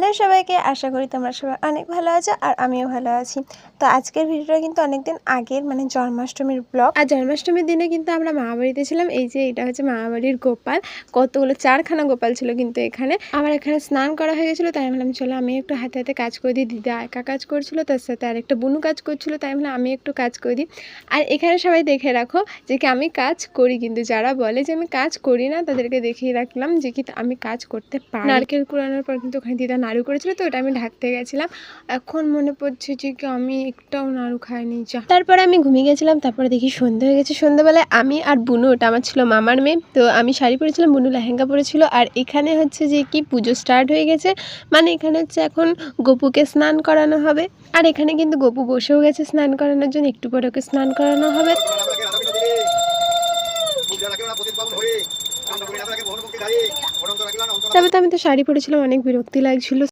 Hello সবাইকে, আশা করি তোমরা সবাই অনেক ভালো আছো আর আমিও ভালো আছি। তো আজকের ভিডিওটা কিন্তু অনেকদিন আগের, মানে জন্মাষ্টমীর ব্লগ। আর জন্মাষ্টমীর দিনে কিন্তু আমরা মামাবাড়িতে ছিলাম। এই যে এটা হচ্ছে মামাবাড়ির গোপাল, কতগুলো 4খানা গোপাল ছিল কিন্তু এখানে। আমার এখানে স্নান করা হয়ে গেছিলো, তাই ভাবলাম চলো আমি একটু হাতে হাতে কাজ করে দিই। দিদা একা কাজ করছিল, তার সাথে আর একটা বুনু কাজ করছিল, তাই ভাবলাম আমি একটু কাজ করে দিই। আর এখানে সবাই দেখে রাখো যে কি আমি কাজ করি, কিন্তু যারা বলে যে আমি কাজ করি না তাদেরকে দেখিয়ে রাখলাম যে কি আমি কাজ করতে পারি। নারকেল কুড়ানোর পর কিন্তু ওখানে দিদা নাড়ু করেছিল, তো ওটা আমি ঢাকতে গেছিলাম। এখন মনে পড়ছে যে কি আমি একটাও নাড়ু খাইনি। যা, তারপরে আমি ঘুমিয়ে গেছিলাম। তারপরে দেখি সন্ধ্যা হয়ে গেছে। সন্ধ্যাবেলায় আমি আর বুনু, ওটা আমার ছিল মামার মেয়ে, তো আমি শাড়ি পরেছিলাম, বুনু লেহেঙ্গা পরেছিল। আর এখানে হচ্ছে যে কি পুজো স্টার্ট হয়ে গেছে, মানে এখানে হচ্ছে এখন গপুকে স্নান করানো হবে। আর এখানে কিন্তু গপু বসেও গেছে স্নান করানোর জন্য, একটু পরে ওকে স্নান করানো হবে। তারপরে তো আমি তো শাড়ি পরেছিলাম, অনেক বিরক্তি লাগছিল।